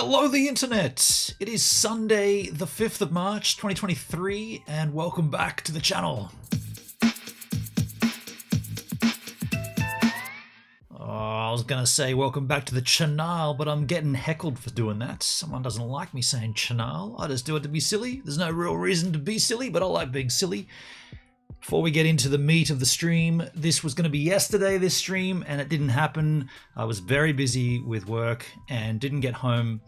Hello the internet! It is Sunday the 5th of March 2023 and welcome back to the channel. I was gonna say welcome back to the channel, but I'm getting heckled for doing that. Someone doesn't like me saying channel. I just do it to be silly. There's no real reason to be silly, but I like being silly. Before we get into the meat of the stream, this was going to be yesterday, this stream, and it didn't happen. I was very busy with work and didn't get home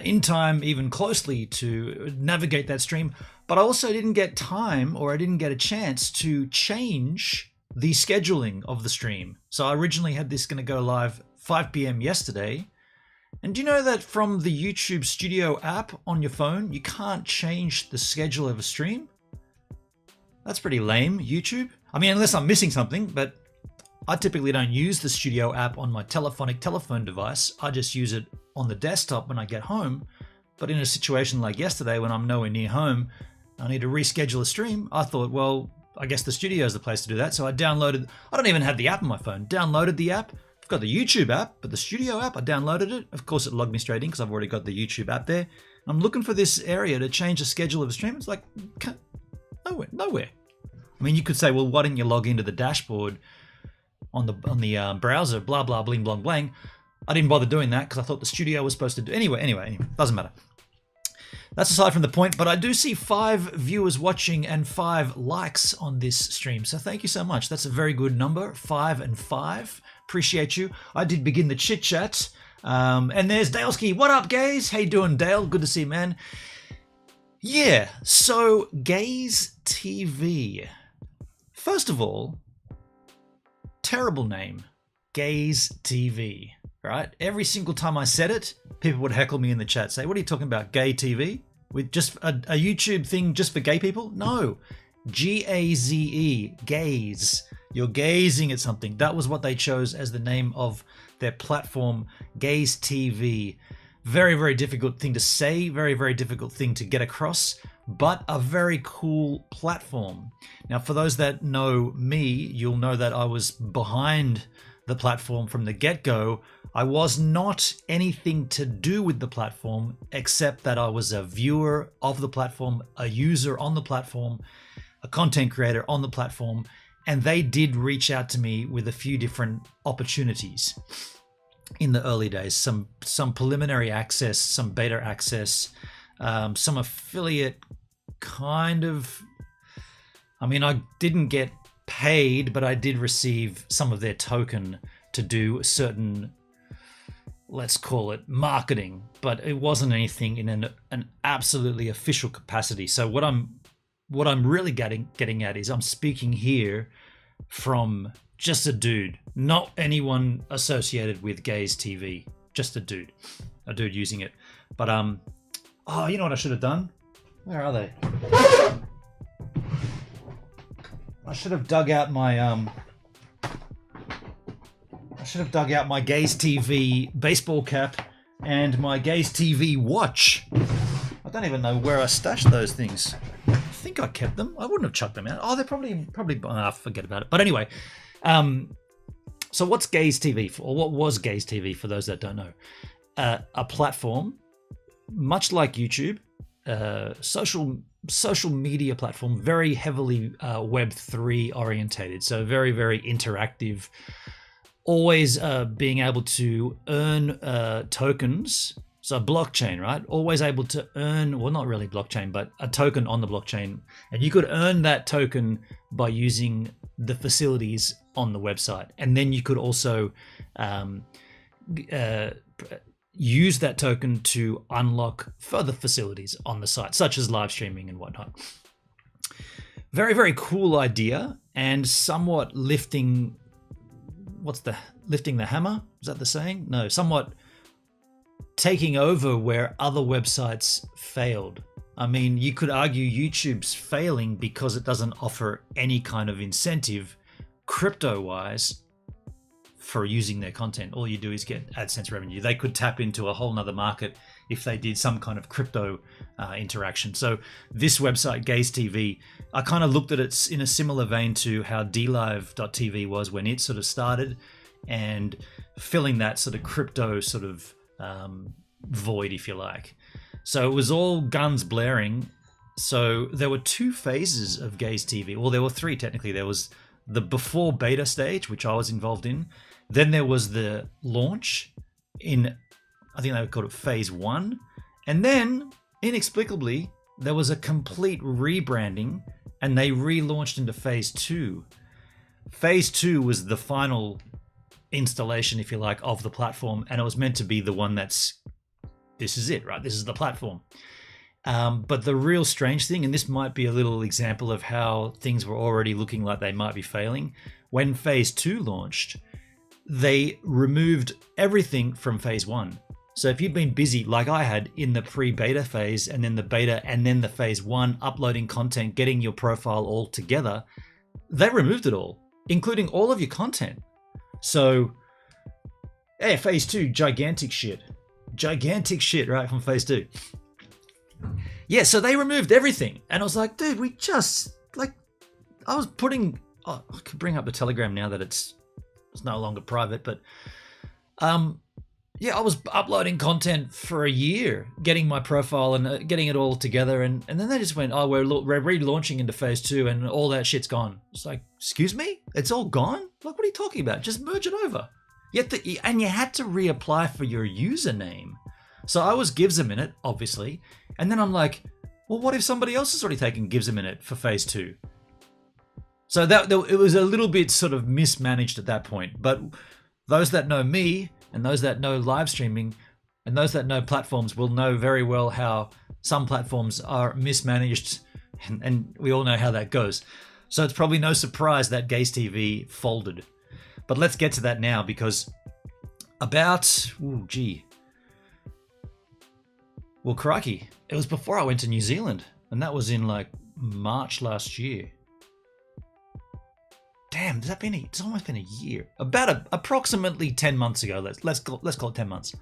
in time, even closely, to navigate that stream. But I also didn't get time, or I didn't get a chance to change the scheduling of the stream. So I originally had this going to go live 5 p.m. yesterday. And do you know that from the YouTube Studio app on your phone, you can't change the schedule of a stream? That's pretty lame, YouTube. I mean, unless I'm missing something, but I typically don't use the Studio app on my telephone device. I just use it on the desktop when I get home. But in a situation like yesterday, when I'm nowhere near home, I need to reschedule a stream. I thought, well, I guess the studio is the place to do that. So I downloaded, I don't even have the app on my phone, downloaded the app. I've got the YouTube app, but the Studio app, I downloaded it. Of course, it logged me straight in because I've already got the YouTube app there. I'm looking for this area to change the schedule of a stream. It's like, nowhere. I mean, you could say, well, why didn't you log into the dashboard on the browser, blah, blah, bling, blong, blang. I didn't bother doing that because I thought the studio was supposed to do... Anyway, doesn't matter. That's aside from the point, but I do see 5 viewers watching and 5 likes on this stream. So thank you so much. That's a very good number, 5 and 5. Appreciate you. I did begin the chit chat. And there's Daleski. What up, Gaze? How you doing, Dale? Good to see you, man. Yeah, so GazeTV. First of all, terrible name, GazeTV, right? Every single time I said it, people would heckle me in the chat, say, what are you talking about, gay TV? With just a YouTube thing just for gay people? No, G-A-Z-E, gaze. You're gazing at something. That was what they chose as the name of their platform, GazeTV. Very, very difficult thing to say, very, very difficult thing to get across, but a very cool platform. Now, for those that know me, you'll know that I was behind the platform from the get-go. I was not anything to do with the platform, except that I was a viewer of the platform, a user on the platform, a content creator on the platform, and they did reach out to me with a few different opportunities in the early days. Some preliminary access, some beta access, some affiliate kind of... I mean, I didn't get paid, but I did receive some of their token to do certain, let's call it marketing, but it wasn't anything in an absolutely official capacity. So what I'm really getting at is I'm speaking here from just a dude, not anyone associated with GazeTV, just a dude using it. But oh, you know what I should have done? Where are they? I should have dug out my GazeTV baseball cap and my GazeTV watch. I don't even know where I stashed those things. I think I kept them. I wouldn't have chucked them out. Oh, they're probably forget about it. But anyway, so what's GazeTV or what was GazeTV for those that don't know? A platform, much like YouTube, social media platform, very heavily Web3 orientated. So very, very interactive, always being able to earn tokens. So blockchain, right? Always able to earn, well, not really blockchain, but a token on the blockchain. And you could earn that token by using the facilities on the website. And then you could also use that token to unlock further facilities on the site, such as live streaming and whatnot. Very, very cool idea, and somewhat lifting the hammer? Is that the saying? No, somewhat taking over where other websites failed. I mean, you could argue YouTube's failing because it doesn't offer any kind of incentive crypto-wise for using their content. All you do is get AdSense revenue. They could tap into a whole nother market if they did some kind of crypto interaction. So this website, GazeTV, I kind of looked at it in a similar vein to how DLive.tv was when it sort of started, and filling that sort of crypto sort of void, if you like. So it was all guns blaring. So there were 2 phases of GazeTV. Well, there were 3 technically. There was the before beta stage, which I was involved in. Then there was the launch in, I think they called it phase 1. And then, inexplicably, there was a complete rebranding and they relaunched into phase 2. Phase 2 was the final installation, if you like, of the platform, and it was meant to be the one this is it, right? This is the platform. But the real strange thing, and this might be a little example of how things were already looking like they might be failing, when phase 2 launched, they removed everything from phase 1. So if you've been busy, like I had, in the pre-beta phase, and then the beta, and then the phase 1, uploading content, getting your profile all together, they removed it all, including all of your content. So, yeah, phase 2, gigantic shit, right, from phase 2. Yeah, so they removed everything, and I was like, dude, we just, like, I was putting, I could bring up the Telegram now that it's no longer private, but, yeah, I was uploading content for a year, getting my profile and getting it all together, and then they just went, oh, we're relaunching into phase 2, and all that shit's gone. It's like, excuse me? It's all gone? Like, what are you talking about? Just merge it over. And you had to reapply for your username. So I was gives a minute, obviously, and then I'm like, well, what if somebody else has already taken gives a minute for phase 2? So it was a little bit sort of mismanaged at that point. But those that know me, and those that know live streaming, and those that know platforms will know very well how some platforms are mismanaged, and we all know how that goes. So it's probably no surprise that GazeTV folded. But let's get to that now, because well, crikey, it was before I went to New Zealand, and that was in like March last year. Damn, it's almost been a year. Approximately 10 months ago, let's call it 10 months.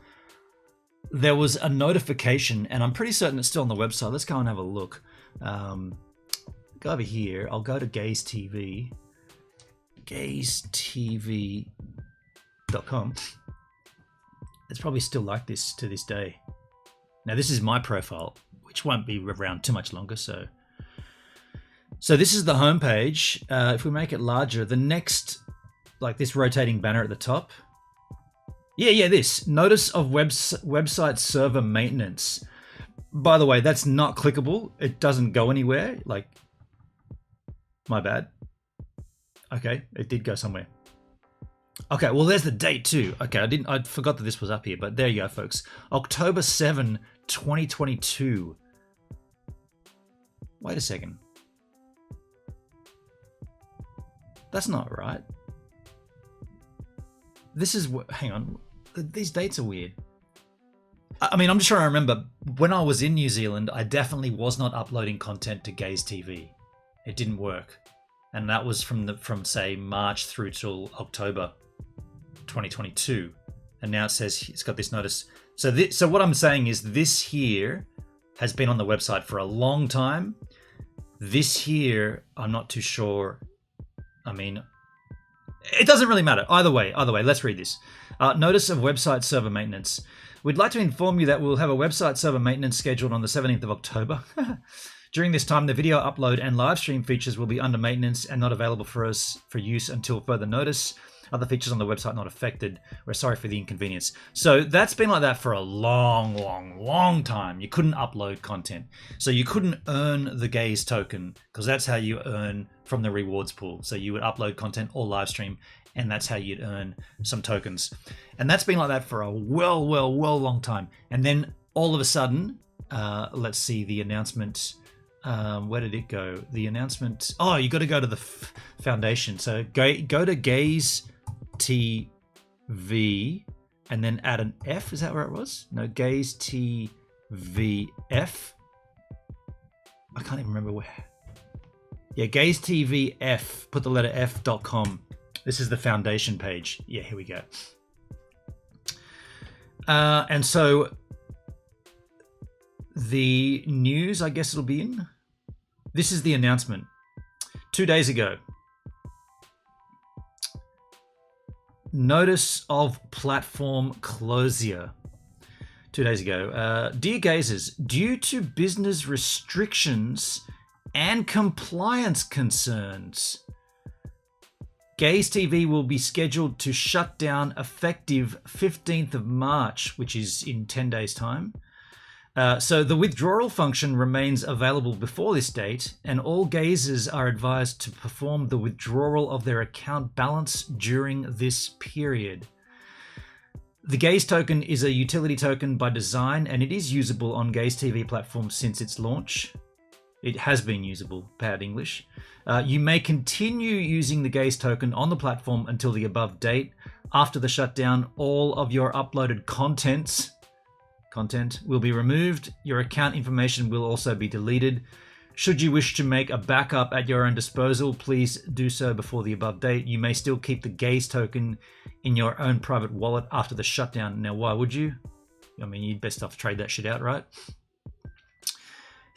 There was a notification, and I'm pretty certain it's still on the website. Let's go and have a look. Go over here. I'll go to GazeTV. GazeTV.com. It's probably still like this to this day. Now, this is my profile, which won't be around too much longer, so this is the homepage. If we make it larger, the next, like this rotating banner at the top. Yeah, this. Notice of website server maintenance. By the way, that's not clickable. It doesn't go anywhere. Like, my bad. Okay, it did go somewhere. Okay, well, there's the date too. Okay, I forgot that this was up here, but there you go, folks. October 7, 2022. Wait a second. That's not right. This is what, hang on. These dates are weird. I mean, I'm just trying to remember. When I was in New Zealand, I definitely was not uploading content to GazeTV. It didn't work. And that was from say March through till October 2022. And now it says it's got this notice. So what I'm saying is this here has been on the website for a long time. This here, I'm not too sure. I mean, it doesn't really matter. Either way, let's read this. Notice of website server maintenance. We'd like to inform you that we'll have a website server maintenance scheduled on the 17th of October. During this time, the video upload and live stream features will be under maintenance and not available for use until further notice. Other features on the website not affected. We're sorry for the inconvenience. So that's been like that for a long time. You couldn't upload content. So you couldn't earn the Gaze token, because that's how you earn from the rewards pool. So you would upload content or live stream, and that's how you'd earn some tokens. And that's been like that for a well long time. And then all of a sudden, let's see the announcement. Where did it go? The announcement. Oh, you got to go to the foundation. So go to GazeTV and then add an F. Is that where it was? No, GazeTV F. I can't even remember where. Yeah, GazeTV F. Put the letter F.com. This is the foundation page. Yeah, here we go. And so the news, I guess it'll be in. This is the announcement. 2 days ago. Notice of platform closure. 2 days ago. Dear Gazers, due to business restrictions and compliance concerns, GazeTV will be scheduled to shut down effective 15th of March, which is in 10 days' time. So the withdrawal function remains available before this date, and all gazers are advised to perform the withdrawal of their account balance during this period. The Gaze token is a utility token by design, and it is usable on GazeTV platform since its launch. It has been usable, bad English. You may continue using the Gaze token on the platform until the above date. After the shutdown, all of your uploaded content will be removed. Your account information will also be deleted. Should you wish to make a backup at your own disposal, please do so before the above date. You may still keep the Gaze token in your own private wallet after the shutdown. Now, why would you? I mean, you'd best off trade that shit out, right?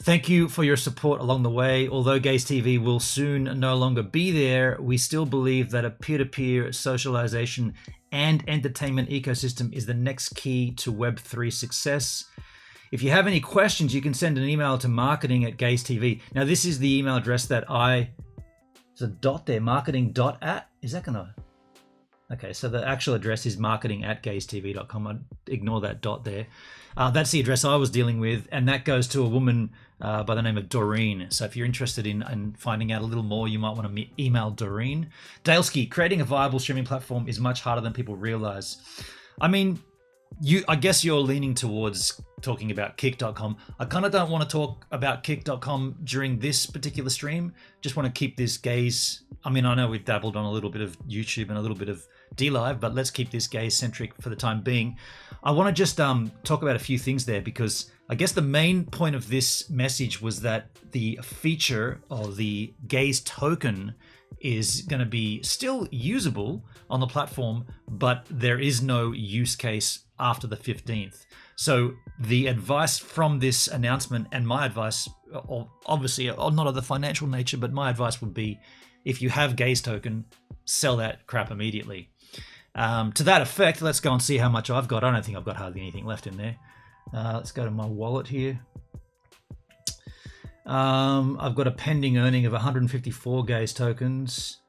Thank you for your support along the way. Although GazeTV will soon no longer be there, we still believe that a peer-to-peer socialization and entertainment ecosystem is the next key to Web3 success. If you have any questions, you can send an email to marketing@GazeTV. Now, this is the email address that there's a dot there, marketing.at. Is that gonna? Okay, so the actual address is marketing@gazetv.com. I'd ignore that dot there. That's the address I was dealing with, and that goes to a woman by the name of Doreen. So if you're interested in finding out a little more, you might want to email Doreen. Dalesky, creating a viable streaming platform is much harder than people realize. I mean, I guess you're leaning towards talking about kick.com. I kind of don't want to talk about kick.com during this particular stream. Just want to keep this gaze. I mean, I know we've dabbled on a little bit of YouTube and a little bit of DLive, but let's keep this gaze centric for the time being. I want to just talk about a few things there, because I guess the main point of this message was that the feature of the Gaze token is going to be still usable on the platform, but there is no use case after the 15th. So the advice from this announcement, and my advice, obviously not of the financial nature, but my advice would be, if you have Gaze token, sell that crap immediately. To that effect, let's go and see how much I've got. I don't think I've got hardly anything left in there. Let's go to my wallet here. I've got a pending earning of 154 Gaze tokens,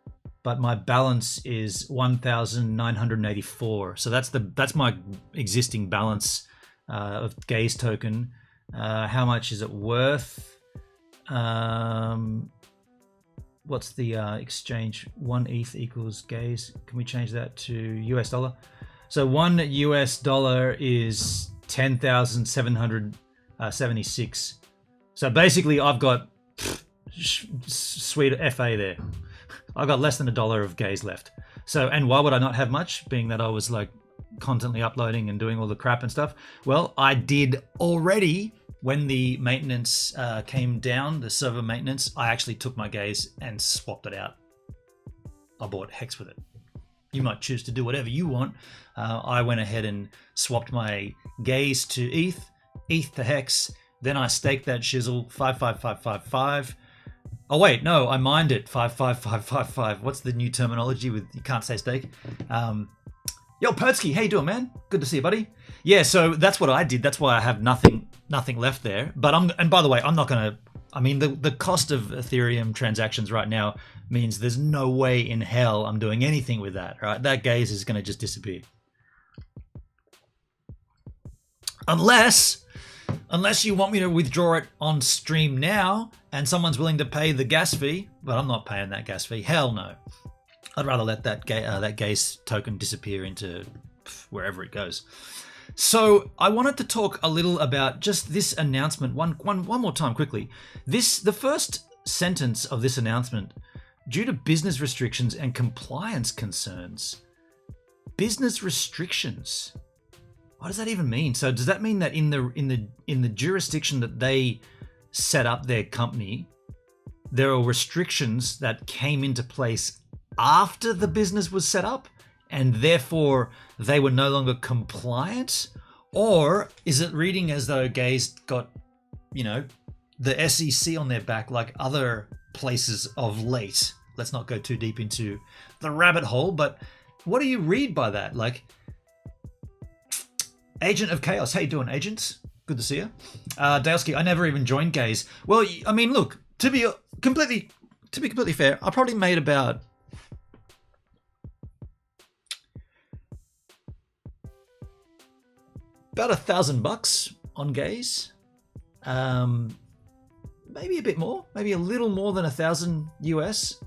but my balance is 1,984. So that's my existing balance of Gaze token. How much is it worth? What's the exchange? 1 ETH equals Gaze. Can we change that to US dollar? So $1 US is 10,776. So basically, I've got sweet FA there. I've got less than $1 of Gaze left. So, and why would I not have much, being that I was like constantly uploading and doing all the crap and stuff? Well, I did already. When the maintenance came down, the server maintenance, I actually took my Gaze and swapped it out. I bought Hex with it. You might choose to do whatever you want. I went ahead and swapped my Gaze to ETH to Hex. Then I staked that shizzle 55555. Oh wait, no, I mined it 55555. What's the new terminology with you can't say stake? Yo, Pertsky, how you doing, man? Good to see you, buddy. Yeah, so that's what I did. That's why I have nothing left there. But and by the way, I'm not gonna. I mean, the cost of Ethereum transactions right now means there's no way in hell I'm doing anything with that. Right? That Gaze is gonna just disappear. Unless you want me to withdraw it on stream now and someone's willing to pay the gas fee, but I'm not paying that gas fee. Hell no. I'd rather let that Gaze token disappear into wherever it goes. So I wanted to talk a little about just this announcement one more time quickly. The first sentence of this announcement, due to business restrictions and compliance concerns. Business restrictions. What does that even mean? So does that mean that in the jurisdiction that they set up their company, there are restrictions that came into place after the business was set up, and therefore they were no longer compliant? Or is it reading as though Gaze got, the SEC on their back like other places of late? Let's not go too deep into the rabbit hole, but what do you read by that? Like, Agent of Chaos. How you doing, Agent? Good to see you. Dalesky, I never even joined Gaze. Well, I mean, look, to be completely fair, I probably made about $1,000 on Gaze. Maybe a bit more, maybe a little more than 1,000 US.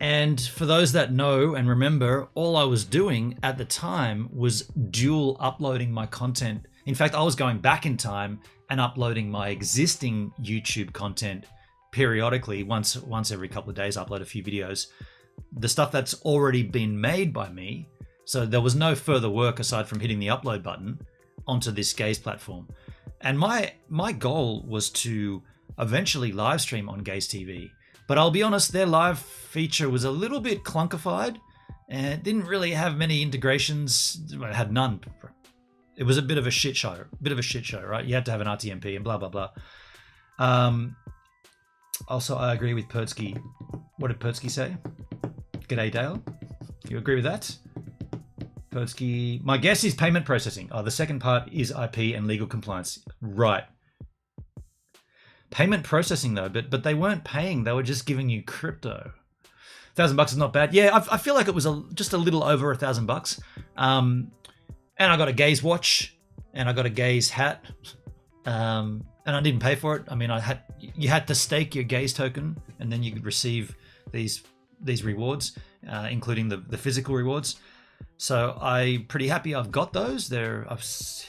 And for those that know and remember, all I was doing at the time was dual uploading my content. In fact, I was going back in time and uploading my existing YouTube content periodically, once every couple of days. I upload a few videos, the stuff that's already been made by me. So there was no further work aside from hitting the upload button onto this Gaze platform. And my goal was to eventually live stream on GazeTV. But I'll be honest, their live feature was a little bit clunkified and didn't really have many integrations. It had none. It was a bit of a shit show, right? You had to have an RTMP and blah, blah, blah. Also, I agree with Pertsky. What did Pertsky say? G'day, Dale. You agree with that? Pertsky, my guess is payment processing. Oh, the second part is IP and legal compliance. Right. Payment processing though, but they weren't paying. They were just giving you crypto. $1,000 is not bad. Yeah, I feel like it was just a little over $1,000. And I got a Gaze watch and I got a Gaze hat. And I didn't pay for it. I mean, you had to stake your Gaze token and then you could receive these rewards, including the physical rewards. So I'm pretty happy I've got those. I've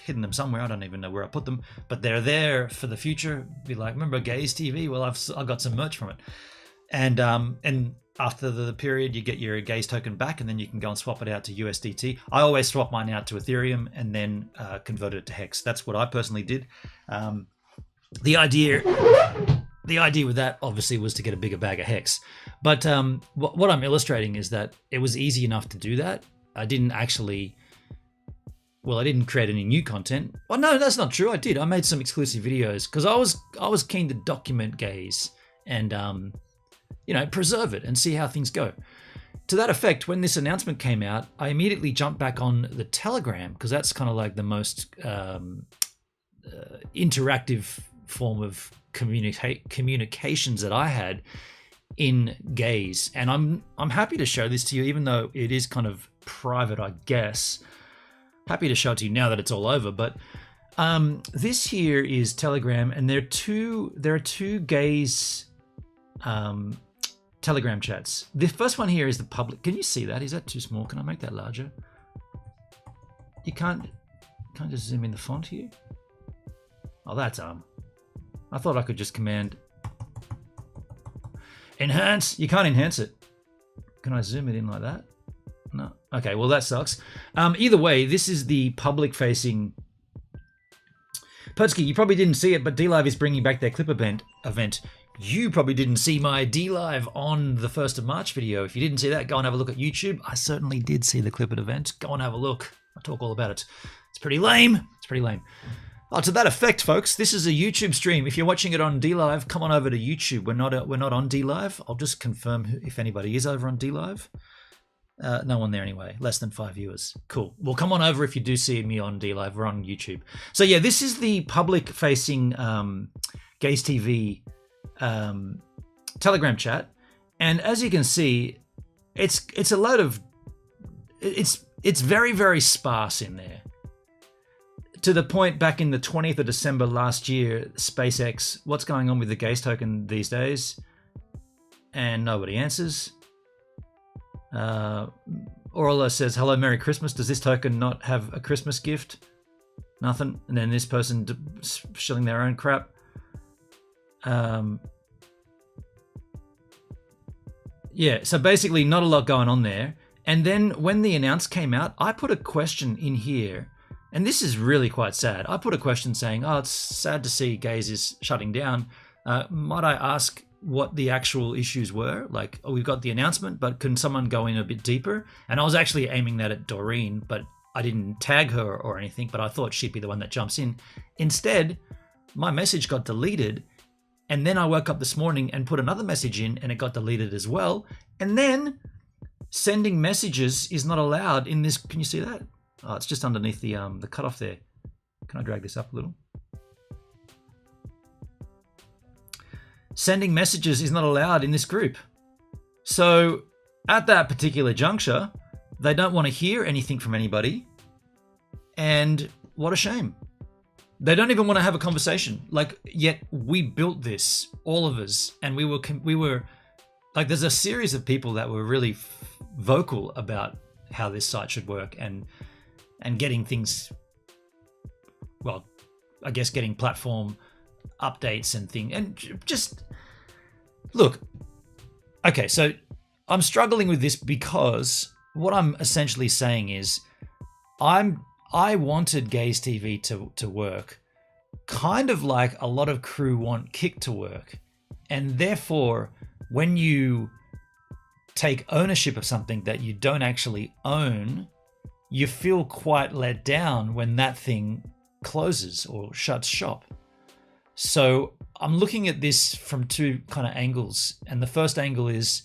hidden them somewhere. I don't even know where I put them, but they're there for the future. Be like, remember GazeTV? Well, I got some merch from it. And after the period, you get your Gaze token back, and then you can go and swap it out to USDT. I always swap mine out to Ethereum and then convert it to Hex. That's what I personally did. The idea with that obviously was to get a bigger bag of Hex. But what I'm illustrating is that it was easy enough to do that. I didn't create any new content. Well, no, that's not true. I did. I made some exclusive videos because I was keen to document Gaze and preserve it and see how things go. To that effect, when this announcement came out, I immediately jumped back on the Telegram because that's kind of like the most interactive form of communications that I had in Gaze. And I'm happy to show this to you, even though it is kind of private, I guess. Happy to show it to you now that it's all over. But this here is Telegram, and there are two Gaze Telegram chats. The first one here is the public. Can you see that? Is that too small? Can I make that larger? You can't just zoom in the font here. Oh, that's I thought I could just command enhance. You can't enhance it. Can I zoom it in like that? No. Okay, well that sucks. Either way, this is the public-facing. Pertsky, you probably didn't see it, but DLive is bringing back their clip event. You probably didn't see my DLive on the 1st of March video. If you didn't see that, go and have a look at YouTube. I certainly did see the clip event. Go and have a look. I talk all about it. It's pretty lame. Oh, to that effect, folks, this is a YouTube stream. If you're watching it on DLive, come on over to YouTube. We're not on DLive. I'll just confirm if anybody is over on DLive. No one there anyway. Less than 5 viewers. Cool. Well, come on over if you do see me on DLive. We're on YouTube. So yeah, this is the public-facing GazeTV Telegram chat, and as you can see, it's a load of it's very, very sparse in there. To the point back in the 20th of December last year, SpaceX, what's going on with the Gaze token these days? And nobody answers. Orla says, hello, Merry Christmas. Does this token not have a Christmas gift? Nothing. And then this person shilling their own crap. Yeah, so basically not a lot going on there. And then when the announce came out, I put a question in here. And this is really quite sad. I put a question saying, oh, it's sad to see Gaze is shutting down. Might I ask what the actual issues were? Like, oh, we've got the announcement, but can someone go in a bit deeper? And I was actually aiming that at Doreen, but I didn't tag her or anything, but I thought she'd be the one that jumps in. Instead, my message got deleted. And then I woke up this morning and put another message in and it got deleted as well. And then sending messages is not allowed in this. Can you see that? Oh, it's just underneath the cutoff there. Can I drag this up a little? Sending messages is not allowed in this group. So at that particular juncture, they don't want to hear anything from anybody. And what a shame. They don't even want to have a conversation. Like, yet we built this, all of us, and we were like, there's a series of people that were really vocal about how this site should work and getting things, well, I guess getting platform updates and things, and just look. Okay, so I'm struggling with this because what I'm essentially saying is I wanted GazeTV to work kind of like a lot of crew want Kick to work. And therefore, when you take ownership of something that you don't actually own, you feel quite let down when that thing closes or shuts shop. So I'm looking at this from two kind of angles. And the first angle is,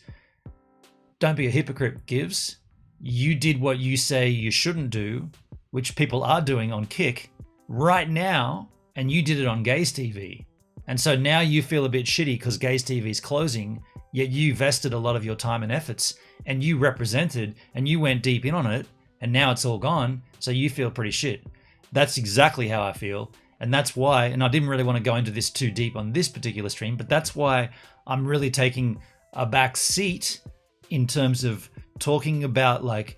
don't be a hypocrite, Gives. You did what you say you shouldn't do, which people are doing on Kick right now, and you did it on GazeTV. And so now you feel a bit shitty because GazeTV is closing, yet you vested a lot of your time and efforts, and you represented, and you went deep in on it, and now it's all gone, so you feel pretty shit. That's exactly how I feel, and that's why, and I didn't really want to go into this too deep on this particular stream, but that's why I'm really taking a back seat in terms of talking about like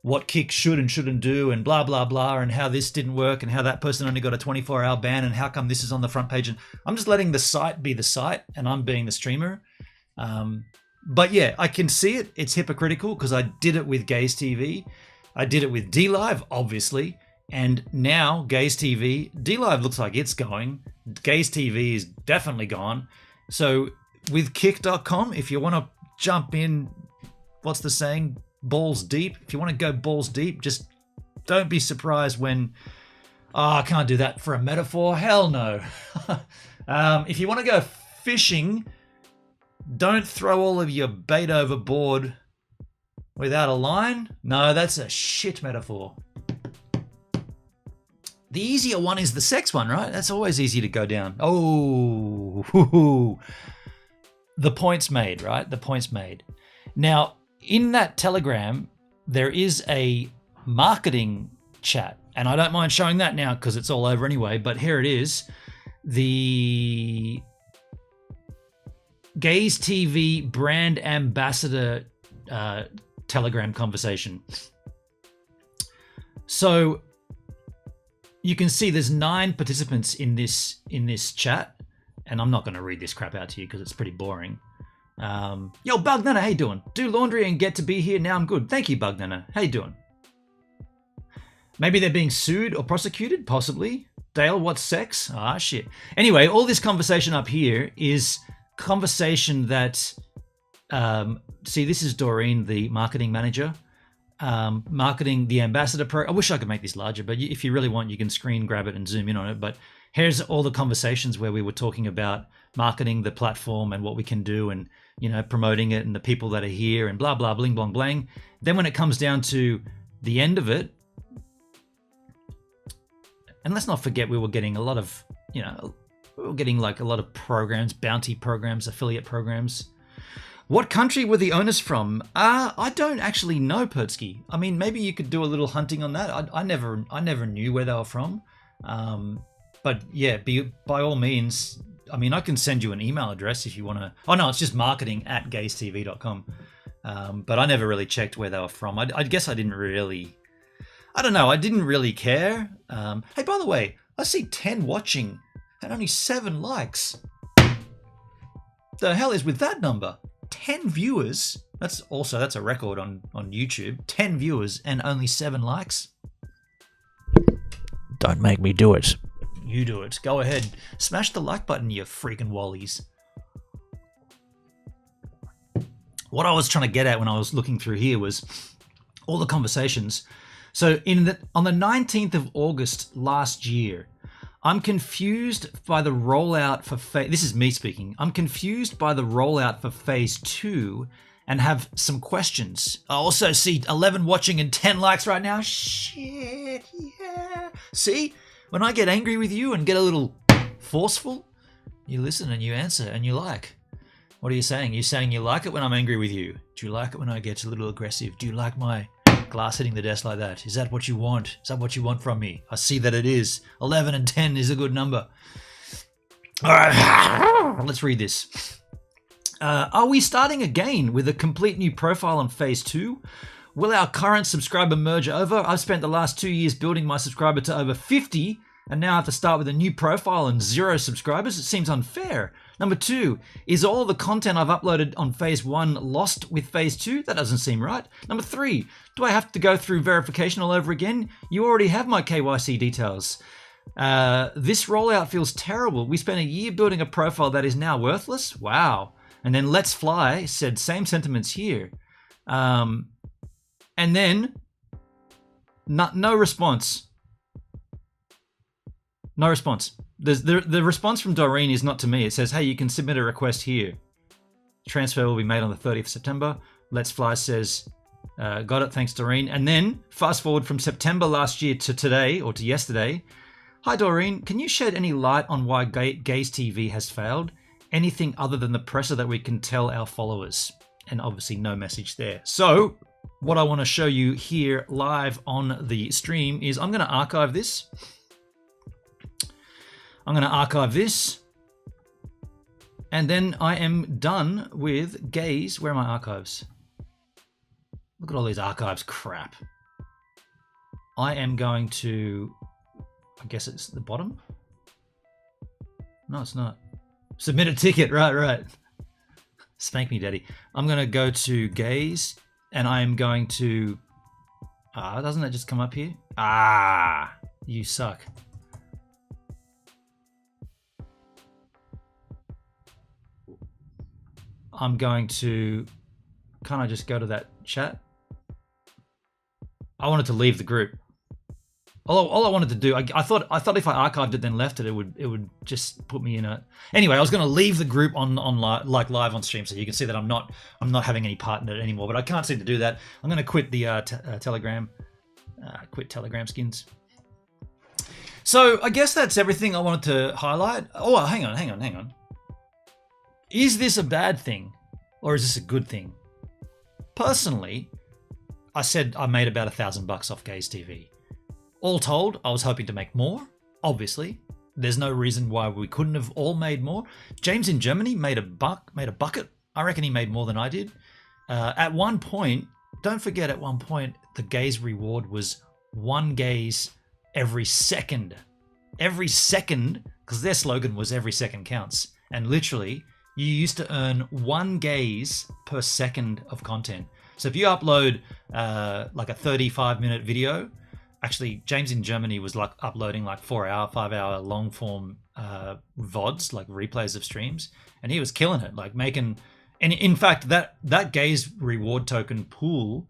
what Kick should and shouldn't do and blah, blah, blah, and how this didn't work and how that person only got a 24-hour ban and how come this is on the front page. And I'm just letting the site be the site and I'm being the streamer. But yeah, I can see it. It's hypocritical because I did it with GazeTV. I did it with DLive, obviously. And now GazeTV, DLive looks like it's going. GazeTV is definitely gone. So with Kick.com, if you want to jump in, what's the saying? Balls deep. If you want to go balls deep, just don't be surprised when, I can't do that for a metaphor. Hell no. If you want to go fishing, don't throw all of your bait overboard without a line. No, that's a shit metaphor. The easier one is the sex one, right? That's always easy to go down. Oh, the point's made, right? The point's made. Now, in that Telegram, there is a marketing chat, and I don't mind showing that now because it's all over anyway, but here it is. The GazeTV brand ambassador Telegram conversation. So you can see there's 9 participants in this chat, and I'm not going to read this crap out to you because it's pretty boring. Yo, Bugnana, how you doing? Do laundry and get to be here. Now I'm good. Thank you, Bugnana. How you doing? Maybe they're being sued or prosecuted, possibly. Dale, what's sex? Ah, shit. Anyway, all this conversation up here is conversation that, see, this is Doreen, the marketing manager, marketing the ambassador pro. I wish I could make this larger, but if you really want, you can screen grab it and zoom in on it. But here's all the conversations where we were talking about marketing the platform and what we can do and, you know, promoting it and the people that are here and blah, blah, bling, blang, blang. Then when it comes down to the end of it, and let's not forget we were getting a lot of, you know, we were getting like a lot of programs, bounty programs, affiliate programs. What country were the owners from? I don't actually know, Pertsky. I mean, maybe you could do a little hunting on that. I never knew where they were from. But yeah, by all means, I mean, I can send you an email address if you want to. Oh no, it's just marketing@gazetv.com. But I never really checked where they were from. I guess I didn't really. I don't know. I didn't really care. Hey, by the way, I see 10 watching and only 7 likes. The hell is with that number? 10 viewers. That's a record on YouTube. 10 viewers and only 7 likes. Don't make me do it. You do it. Go ahead. Smash the like button, you freaking wallies. What I was trying to get at when I was looking through here was all the conversations. So on the 19th of August last year, I'm confused by the rollout for this is me speaking. I'm confused by the rollout for phase 2 and have some questions. I also see 11 watching and 10 likes right now. Shit, yeah. See? When I get angry with you and get a little forceful, you listen and you answer and you like. What are you saying? You're saying you like it when I'm angry with you. Do you like it when I get a little aggressive? Do you like my glass hitting the desk like that? Is that what you want? Is that what you want from me? I see that it is. 11 and 10 is a good number. All right, let's read this. Are we starting again with a complete new profile on phase 2? Will our current subscriber merge over? I've spent the last 2 years building my subscriber to over 50 and now I have to start with a new profile and 0 subscribers. It seems unfair. Number 2, is all the content I've uploaded on phase 1 lost with phase 2? That doesn't seem right. Number 3, do I have to go through verification all over again? You already have my KYC details. This rollout feels terrible. We spent a year building a profile that is now worthless. Wow. And then Let's Fly said same sentiments here. And then no response. No response. The response from Doreen is not to me. It says, hey, you can submit a request here. Transfer will be made on the 30th of September. Let's Fly says, got it, thanks Doreen. And then fast forward from September last year to today or to yesterday. Hi Doreen, can you shed any light on why GazeTV has failed? Anything other than the pressure that we can tell our followers? And obviously no message there. So what I want to show you here live on the stream is I'm going to archive this. And then I am done with Gaze. Where are my archives? Look at all these archives. Crap. I am going to, I guess it's the bottom. No, it's not. Submit a ticket. Right. Spank me, daddy. I'm going to go to Gaze and I am going to, doesn't that just come up here? You suck. I'm going to, can't I just go to that chat? I wanted to leave the group. All I wanted to do, I thought if I archived it then left it, it would just put me in a. Anyway, I was going to leave the group on live on stream, so you can see that I'm not having any part in it anymore. But I can't seem to do that. I'm going to quit the Telegram, quit Telegram skins. So I guess that's everything I wanted to highlight. Oh, hang on. Is this a bad thing or is this a good thing? Personally, I said I made about $1,000 off GazeTV. All told, I was hoping to make more, obviously. There's no reason why we couldn't have all made more. James in Germany made a bucket. I reckon he made more than I did. At one point, don't forget at one point, the Gaze reward was 1 gaze every second. Every second, because their slogan was every second counts. And literally, you used to earn 1 gaze per second of content. So if you upload like a 35-minute video, actually James in Germany was like uploading like 4-hour, 5-hour long form VODs, like replays of streams, and he was killing it, like making. And in fact, that Gaze reward token pool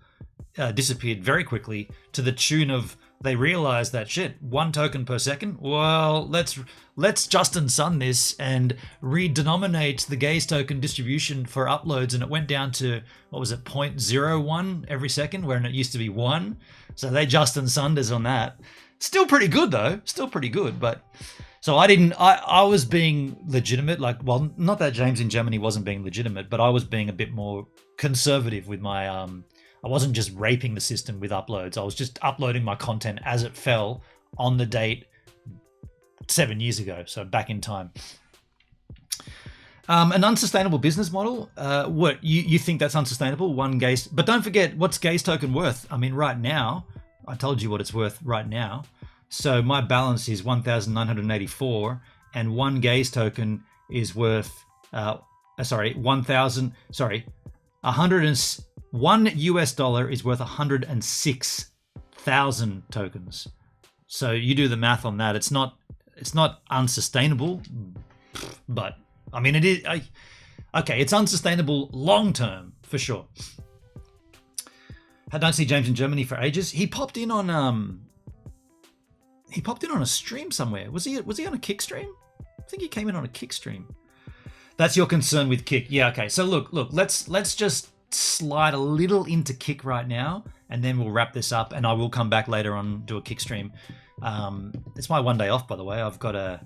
disappeared very quickly to the tune of, they realized that shit, 1 token per second. Well, let's Justin Sun this and redenominate the Gaze token distribution for uploads, and it went down to, what was it, 0.01 every second, where it used to be 1. So they Justin Sunned us on that. Still pretty good though, still pretty good. But so I was being legitimate, like, well, not that James in Germany wasn't being legitimate, but I was being a bit more conservative with my I wasn't just raping the system with uploads. I was just uploading my content as it fell on the date 7 years ago, so back in time. An unsustainable business model. What, you think that's unsustainable? 1 Gaze, but don't forget, what's Gaze token worth? I mean, right now, I told you what it's worth right now. So my balance is 1,984, and 1 Gaze token is worth, 1 US dollar is worth 106,000 tokens. So you do the math on that. It's not unsustainable, but I mean, it is. Okay, it's unsustainable long term for sure. I don't see James in Germany for ages. He popped in on a stream somewhere. Was he on a Kick stream? I think he came in on a Kick stream. That's your concern with Kick. Yeah, okay. So look, let's just slide a little into Kick right now, and then we'll wrap this up, and I will come back later on, do a Kick stream. It's my one day off, by the way. I've got to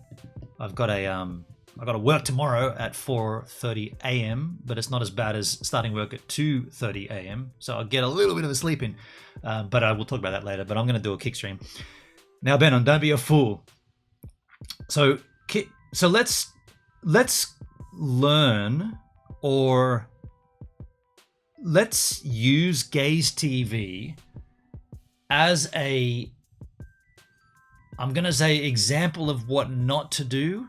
work tomorrow at 4:30 a.m., but it's not as bad as starting work at 2:30 a.m. So I'll get a little bit of a sleep in. But I will talk about that later. But I'm going to do a kick stream. Now, Benon, don't be a fool. So let's learn, or let's use GazeTV as a, I'm going to say, example of what not to do.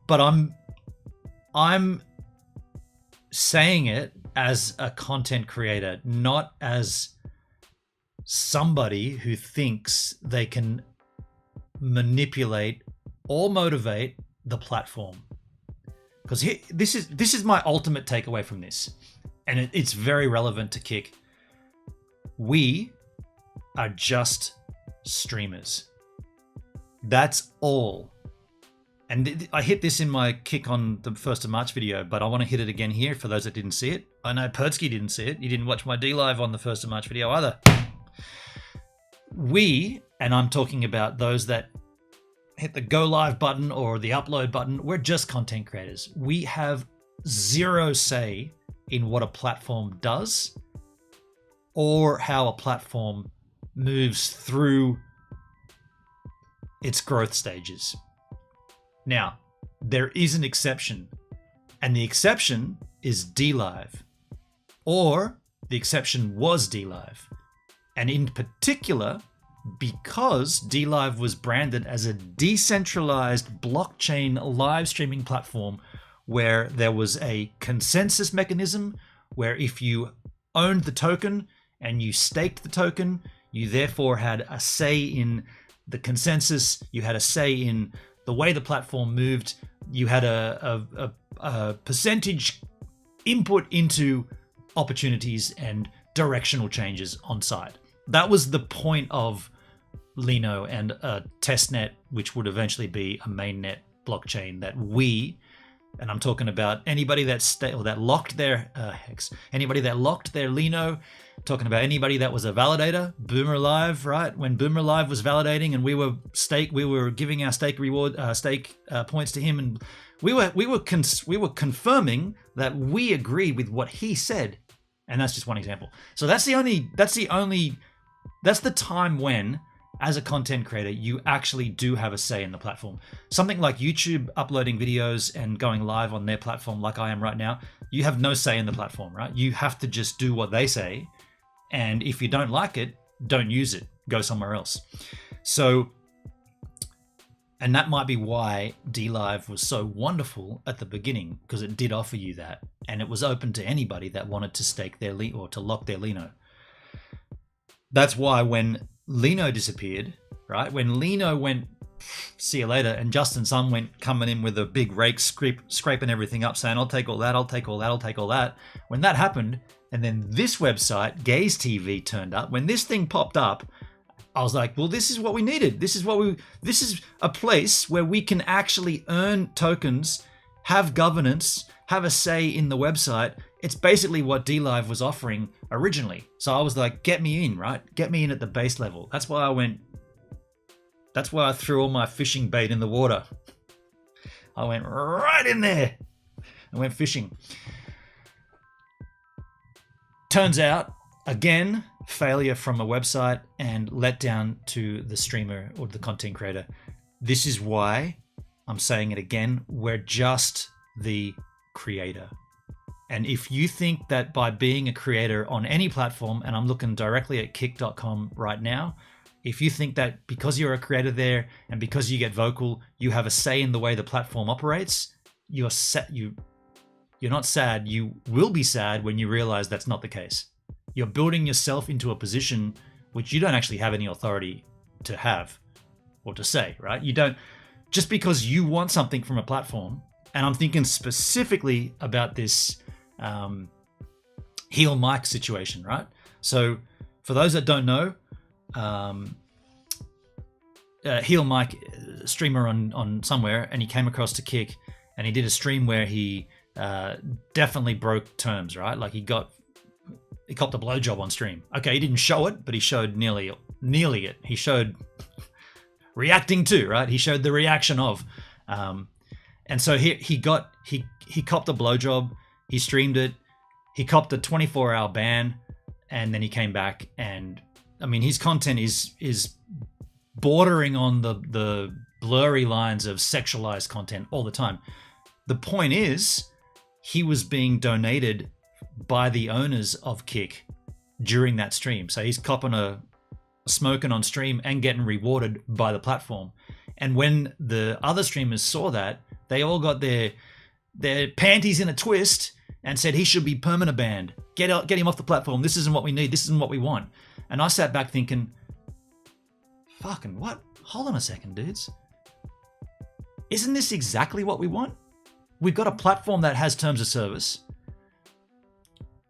But I'm saying it as a content creator, not as somebody who thinks they can manipulate or motivate the platform. Because this is my ultimate takeaway from this, and it's very relevant to Kick. We are just streamers. That's all. And I hit this in my Kick on the 1st of March video, but I want to hit it again here for those that didn't see it. I know Pertsky didn't see it. You didn't watch my D-Live on the 1st of March video either. We, and I'm talking about those that hit the go live button or the upload button, we're just content creators. We have zero say in what a platform does or how a platform moves through its growth stages. Now, there is an exception, and the exception is D-Live, or the exception was D-Live. And in particular, because D-Live was branded as a decentralized blockchain live streaming platform where there was a consensus mechanism where if you owned the token and you staked the token, you therefore had a say in the consensus, you had a say in the way the platform moved, you had a percentage input into opportunities and directional changes on site. That was the point of Lino and a testnet, which would eventually be a mainnet blockchain that we, and I'm talking about anybody that locked their anybody that locked their Lino, talking about anybody that was a validator, Boomer Live, right? When Boomer Live was validating and we were giving our stake reward, points to him, and we were confirming that we agreed with what he said, and that's just one example. So that's the time when, as a content creator, you actually do have a say in the platform. Something like YouTube uploading videos and going live on their platform like I am right now, you have no say in the platform, right? You have to just do what they say. And if you don't like it, don't use it. Go somewhere else. So, and that might be why D-Live was so wonderful at the beginning, because it did offer you that. And it was open to anybody that wanted to stake their or to lock their Lino. That's why when Lino disappeared, right? When Lino went, see you later, and Justin Sun went coming in with a big rake, scraping everything up, saying, I'll take all that, I'll take all that, I'll take all that. When that happened, and then this website, GazeTV, turned up, when this thing popped up, I was like, well, this is what we needed. This is a place where we can actually earn tokens, have governance, have a say in the website. It's basically what D-Live was offering originally. So I was like, get me in, right? Get me in at the base level. That's why I threw all my fishing bait in the water. I went right in there. I went fishing. Turns out, again, failure from a website and letdown to the streamer or the content creator. This is why I'm saying it again. We're just the creator. And if you think that by being a creator on any platform, and I'm looking directly at kick.com right now, if you think that because you're a creator there and because you get vocal, you have a say in the way the platform operates, you're not sad. You will be sad when you realize that's not the case. You're building yourself into a position which you don't actually have any authority to have or to say, right? You don't, just because you want something from a platform, and I'm thinking specifically about this heel mic situation, right? So for those that don't know, heel mic streamer on somewhere, and he came across to Kick, and he did a stream where he definitely broke terms, right? Like he copped a blowjob on stream. Okay, he didn't show it, but he showed nearly nearly it. He showed reacting to, right? He showed the reaction of. And so he copped a blowjob, he streamed it, he copped a 24-hour ban, and then he came back. And I mean, his content is bordering on the blurry lines of sexualized content all the time. The point is, he was being donated by the owners of Kick during that stream. So he's copping a smoking on stream and getting rewarded by the platform. And when the other streamers saw that, they all got their panties in a twist and said he should be permanent banned. Get him off the platform. This isn't what we need. This isn't what we want. And I sat back thinking, fucking what? Hold on a second, dudes. Isn't this exactly what we want? We've got a platform that has terms of service.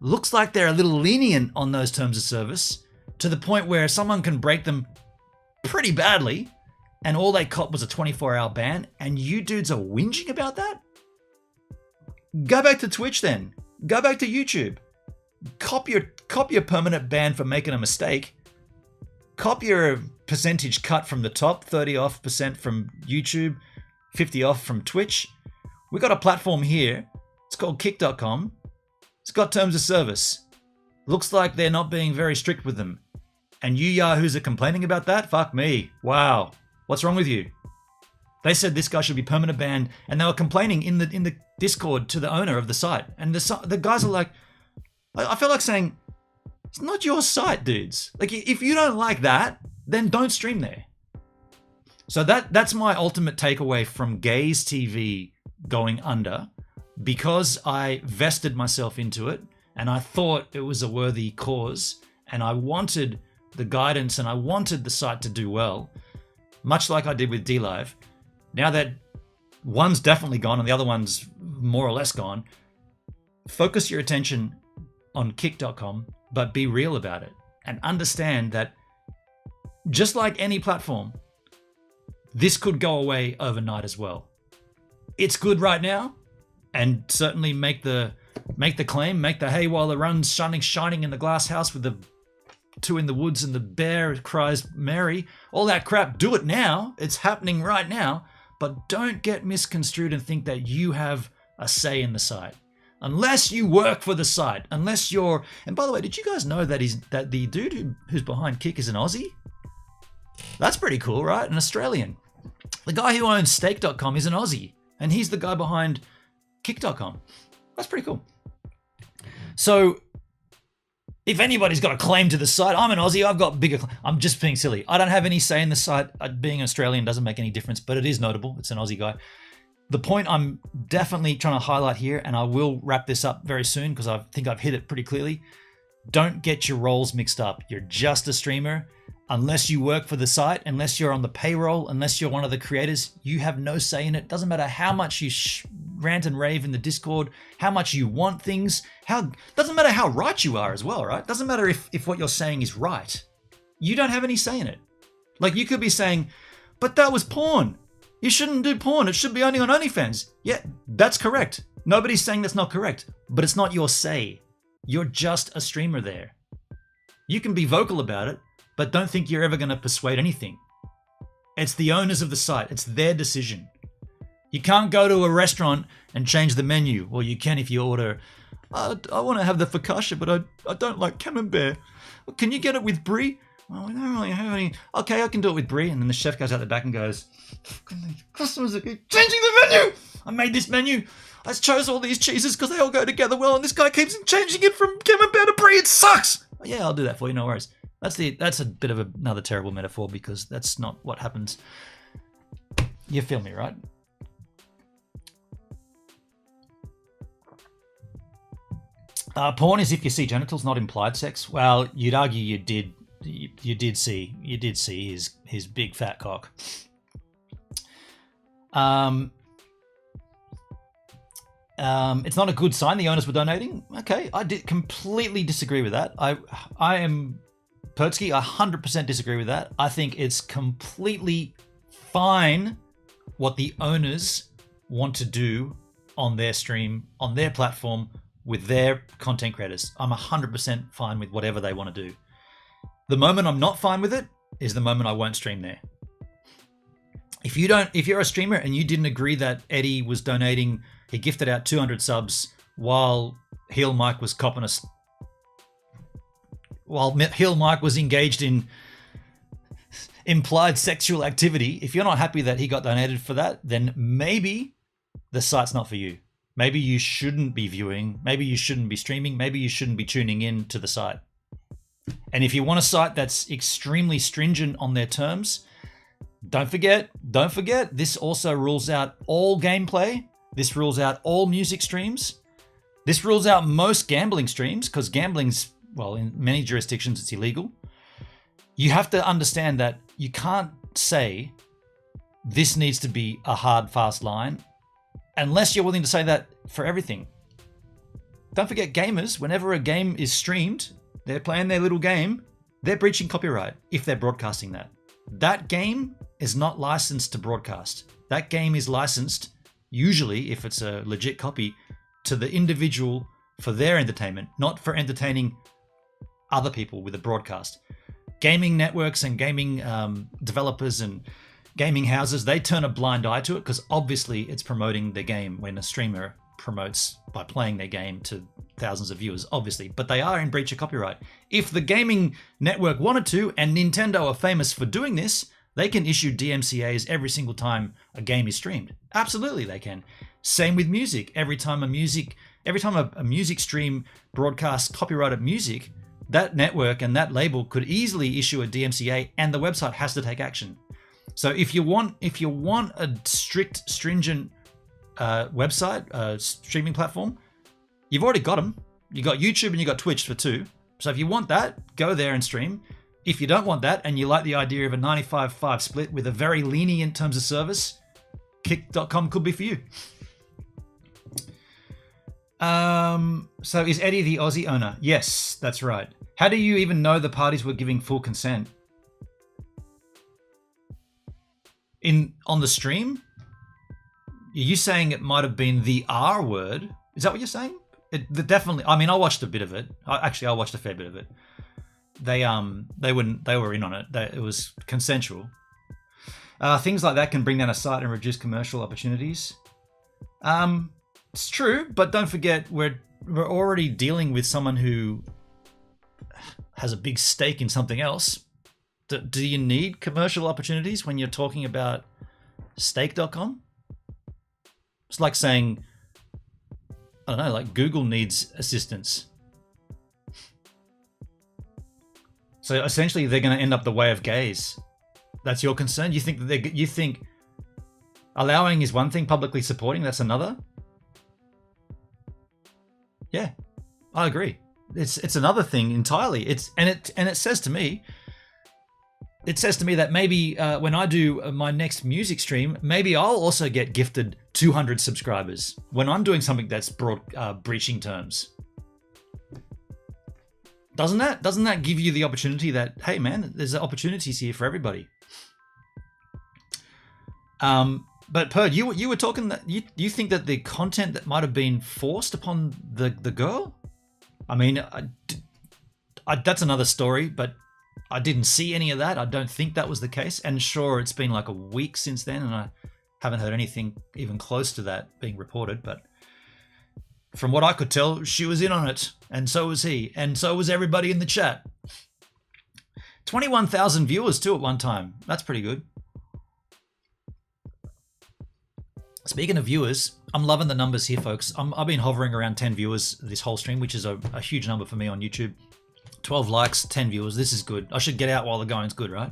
Looks like they're a little lenient on those terms of service to the point where someone can break them pretty badly, and all they caught was a 24-hour ban, and you dudes are whinging about that? Go back to Twitch then. Go back to YouTube. Cop your permanent ban for making a mistake. Cop your percentage cut from the top, 30% from YouTube, 50 off from Twitch. We got a platform here. It's called Kick.com. It's got terms of service. Looks like they're not being very strict with them. And you yahoos are complaining about that? Fuck me. Wow. What's wrong with you? They said this guy should be permanent banned, and they were complaining in the Discord to the owner of the site. And the guys are like, I feel like saying, it's not your site, dudes. Like, if you don't like that, then don't stream there. So that's my ultimate takeaway from GazeTV going under, because I vested myself into it and I thought it was a worthy cause, and I wanted the guidance and I wanted the site to do well, much like I did with DLive. Now that one's definitely gone and the other one's more or less gone, focus your attention on Kick.com, but be real about it and understand that just like any platform, this could go away overnight as well. It's good right now, and certainly make the claim, make the hay while the run's shining in the glass house with the two in the woods and the bear cries Mary, all that crap. Do it now. It's happening right now. But don't get misconstrued and think that you have a say in the site. Unless you work for the site, unless you're... And by the way, did you guys know that the dude who's behind Kick is an Aussie? That's pretty cool, right? An Australian. The guy who owns Stake.com is an Aussie, and he's the guy behind Kick.com. That's pretty cool. So, if anybody's got a claim to the site, I'm an Aussie, I've got bigger... I'm just being silly. I don't have any say in the site. Being Australian doesn't make any difference, but it is notable. It's an Aussie guy. The point I'm definitely trying to highlight here, and I will wrap this up very soon because I think I've hit it pretty clearly. Don't get your roles mixed up. You're just a streamer. Unless you work for the site, unless you're on the payroll, unless you're one of the creators, you have no say in it. Doesn't matter how much you rant and rave in the Discord, how much you want things, doesn't matter how right you are as well, right? Doesn't matter if what you're saying is right. You don't have any say in it. Like, you could be saying, but that was porn. You shouldn't do porn. It should be only on OnlyFans. Yeah, that's correct. Nobody's saying that's not correct, but it's not your say. You're just a streamer there. You can be vocal about it, but don't think you're ever going to persuade anything. It's the owners of the site. It's their decision. You can't go to a restaurant and change the menu. Well, you can if you order, I want to have the focaccia, but I don't like camembert. Well, can you get it with brie? Well, we don't really have any. Okay, I can do it with brie. And then the chef goes out the back and goes, customers are changing the menu. I made this menu. I chose all these cheeses because they all go together well, and this guy keeps changing it from camembert to brie. It sucks. Yeah, I'll do that for you. No worries. That's a bit of another terrible metaphor because that's not what happens. You feel me, right? Porn is if you see genitals, not implied sex. Well, you'd argue you did see his big fat cock. It's not a good sign the owners were donating. Okay, I completely disagree with that. I am Pertsky, 100% disagree with that. I think it's completely fine what the owners want to do on their stream, on their platform, with their content creators. I'm 100% fine with whatever they want to do. The moment I'm not fine with it is the moment I won't stream there. If you're a streamer and you didn't agree that Eddie was donating, he gifted out 200 subs while Heel Mike was Heel Mike was engaged in implied sexual activity. If you're not happy that he got donated for that, then maybe the site's not for you. Maybe you shouldn't be viewing. Maybe you shouldn't be streaming. Maybe you shouldn't be tuning in to the site. And if you want a site that's extremely stringent on their terms, don't forget, this also rules out all gameplay. This rules out all music streams. This rules out most gambling streams, because gambling's, well, in many jurisdictions, it's illegal. You have to understand that you can't say this needs to be a hard, fast line unless you're willing to say that for everything. Don't forget, gamers, whenever a game is streamed, they're playing their little game, they're breaching copyright if they're broadcasting that. That game is not licensed to broadcast. That game is licensed, usually, if it's a legit copy, to the individual for their entertainment, not for entertaining other people with a broadcast. Gaming networks and gaming developers and gaming houses, they turn a blind eye to it because obviously it's promoting their game when a streamer promotes by playing their game to thousands of viewers, obviously, but they are in breach of copyright. If the gaming network wanted to, and Nintendo are famous for doing this, they can issue DMCAs every single time a game is streamed. Absolutely, they can. Same with music. Every time a music stream broadcasts copyrighted music, that network and that label could easily issue a DMCA, and the website has to take action. So if you want a strict, stringent website, streaming platform, you've already got them. You got YouTube and you got Twitch for two. So if you want that, go there and stream. If you don't want that and you like the idea of a 95-5 split with a very lenient terms of service, kick.com could be for you. So is Eddie the Aussie owner? Yes, that's right. How do you even know the parties were giving full consent? On the stream? Are you saying it might have been the R word? Is that what you're saying? Definitely. I mean, I watched a bit of it. I watched a fair bit of it. They were in on it. It was consensual. Things like that can bring down a site and reduce commercial opportunities. It's true, but don't forget we're already dealing with someone who has a big stake in something else. Do you need commercial opportunities when you're talking about stake.com? It's like saying, I don't know, like Google needs assistance. So essentially, they're going to end up the way of gays. That's your concern? You think allowing is one thing, publicly supporting that's another? Yeah, I agree. It's another thing entirely. It says to me that maybe when I do my next music stream, maybe I'll also get gifted 200 subscribers when I'm doing something that's breaching terms. Doesn't that give you the opportunity that, hey man, there's opportunities here for everybody? But Perd, you were talking that you think that the content that might have been forced upon the girl? I mean, that's another story, but I didn't see any of that. I don't think that was the case. And sure, it's been like a week since then, and I haven't heard anything even close to that being reported. But from what I could tell, she was in on it, and so was he, and so was everybody in the chat. 21,000 viewers too at one time. That's pretty good. Speaking of viewers, I'm loving the numbers here, folks. I've been hovering around 10 viewers this whole stream, which is a huge number for me on YouTube. 12 likes, 10 viewers. This is good. I should get out while the going's good, right?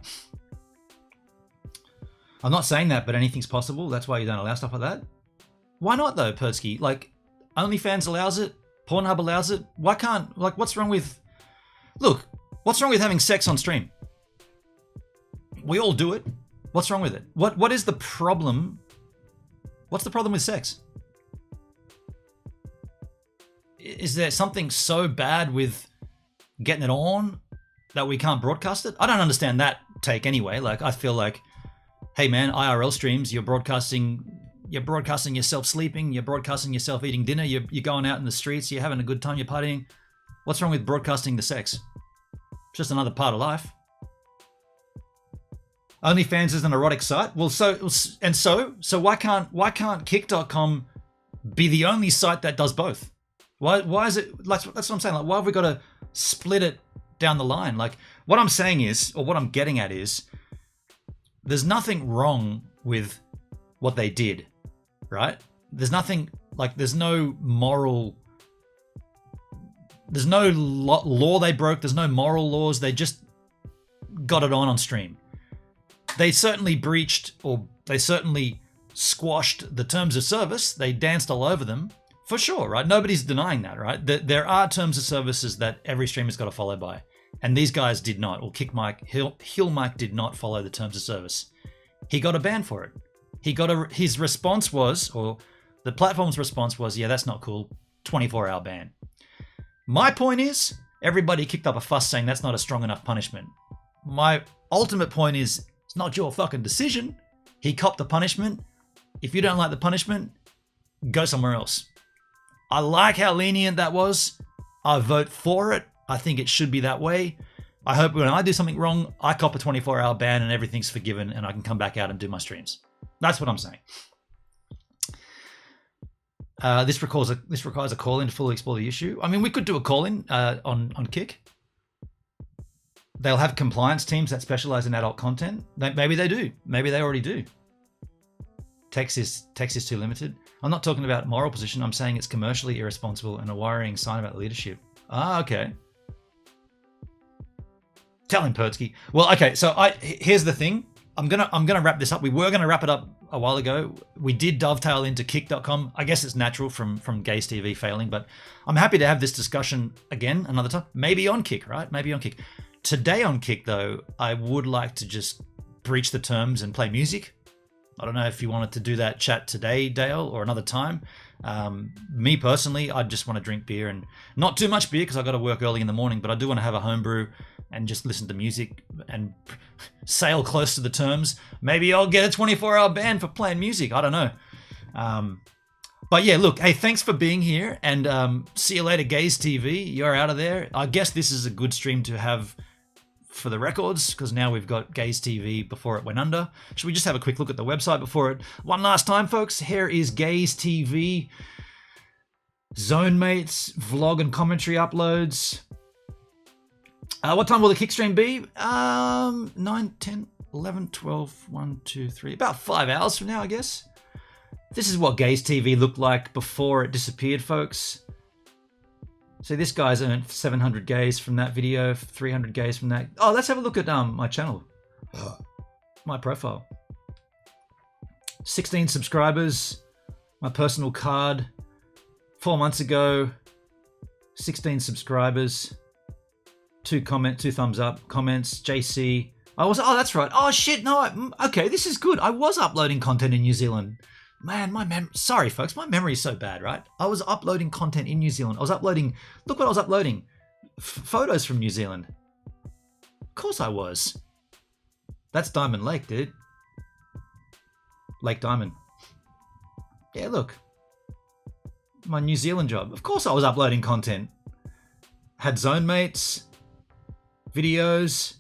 I'm not saying that, but anything's possible. That's why you don't allow stuff like that. Why not, though, Persky? Like, OnlyFans allows it. Pornhub allows it. Why can't... Like, what's wrong with... Look, what's wrong with having sex on stream? We all do it. What's wrong with it? What is the problem... What's the problem with sex? Is there something so bad with getting it on that we can't broadcast it? I don't understand that take anyway. Like, I feel like, hey man, IRL streams, you're broadcasting yourself sleeping, you're broadcasting yourself eating dinner, you're going out in the streets, you're having a good time, you're partying. What's wrong with broadcasting the sex? It's just another part of life. OnlyFans is an erotic site. Well, so why can't Kick.com be the only site that does both? Why is it like, that's what I'm saying? Like, why have we got to split it down the line? Like, what I'm saying is, or what I'm getting at is, there's nothing wrong with what they did, right? There's nothing, like, there's no moral, there's no law they broke, there's no moral laws, they just got it on stream. They certainly breached, or they certainly squashed the terms of service. They danced all over them, for sure, right? Nobody's denying that, right? There are terms of services that every streamer's got to follow by. And these guys did not, or Kick Mike, Hill Mike did not follow the terms of service. He got a ban for it. His response was, or the platform's response was, yeah, that's not cool, 24-hour ban. My point is, everybody kicked up a fuss saying that's not a strong enough punishment. My ultimate point is, it's not your fucking decision. He copped the punishment. If you don't like the punishment, go somewhere else. I like how lenient that was. I vote for it. I think it should be that way. I hope when I do something wrong, I cop a 24-hour ban and everything's forgiven and I can come back out and do my streams. That's what I'm saying. This requires a call-in to fully explore the issue. I mean, we could do a call-in on Kick. They'll have compliance teams that specialize in adult content. Maybe they do. Maybe they already do. Text is too limited. I'm not talking about moral position. I'm saying it's commercially irresponsible and a worrying sign about leadership. Ah, okay. Tell him, Pertsky. Well, okay. So here's the thing. I'm gonna wrap this up. We were gonna wrap it up a while ago. We did dovetail into Kick.com. I guess it's natural from GazeTV failing, but I'm happy to have this discussion again another time. Maybe on Kick, right? Maybe on Kick. Today on Kick, though, I would like to just breach the terms and play music. I don't know if you wanted to do that chat today, Dale, or another time. Me personally, I just want to drink beer, and not too much beer because I got to work early in the morning, but I do want to have a homebrew and just listen to music and sail close to the terms. Maybe I'll get a 24-hour ban for playing music. I don't know. But yeah, look, hey, thanks for being here, and see you later, GazeTV. You're out of there. I guess this is a good stream to have for the records, because now we've got GazeTV before it went under. Should we just have a quick look at the website before it? One last time, folks. Here is GazeTV. Zone Mates, vlog and commentary uploads. What time will the kick stream be? 9, 10, 11, 12, 1, 2, 3. About 5 hours from now, I guess. This is what GazeTV looked like before it disappeared, folks. See, this guy's earned 700 gaze from that video, 300 gaze from that. Oh, let's have a look at my channel, my profile. 16 subscribers, my personal card. 4 months ago, 16 subscribers, 2 thumbs up comments. JC, oh, that's right. Oh shit, no, okay, this is good. I was uploading content in New Zealand. Man, sorry folks, my memory is so bad, right? I was uploading content in New Zealand. Look what I was uploading. Photos from New Zealand. Of course I was. That's Diamond Lake, dude. Lake Diamond. Yeah, look. My New Zealand job. Of course I was uploading content. Had zone mates, videos.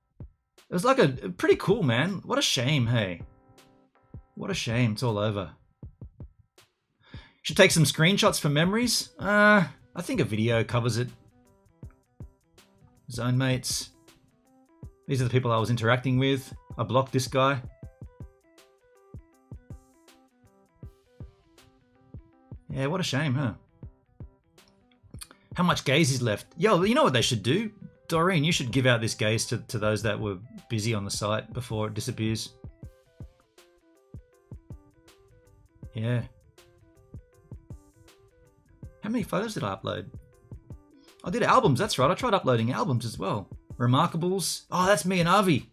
It was like a pretty cool, man. What a shame, hey. What a shame, it's all over. Should take some screenshots for memories. I think a video covers it. Zone mates. These are the people I was interacting with. I blocked this guy. Yeah, what a shame, huh? How much gaze is left? Yo, you know what they should do? Doreen, you should give out this gaze to those that were busy on the site before it disappears. Yeah. How many photos did I upload? I did albums, that's right. I tried uploading albums as well. Remarkables. Oh, that's me and Avi.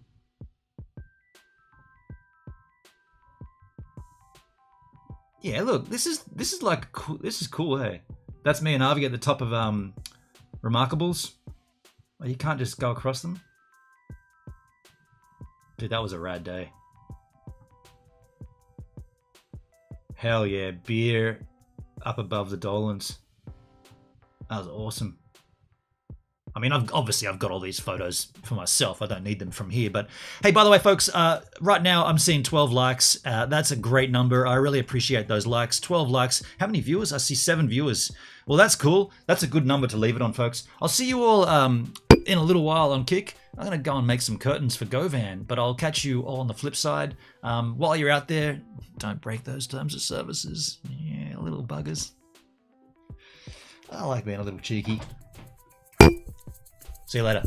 Yeah, look, this is like cool. This is cool, hey. That's me and Avi at the top of Remarkables. Oh, you can't just go across them. Dude, that was a rad day. Hell yeah, beer up above the Dolans. That was awesome. I mean, obviously I've got all these photos for myself. I don't need them from here. But hey, by the way, folks, right now I'm seeing 12 likes. That's a great number. I really appreciate those likes. 12 likes. How many viewers? I see 7 viewers. Well, that's cool. That's a good number to leave it on, folks. I'll see you all in a little while on Kick. I'm going to go and make some curtains for Govan, but I'll catch you all on the flip side. While you're out there, don't break those terms of services. Yeah, little buggers. I like being a little cheeky. See you later.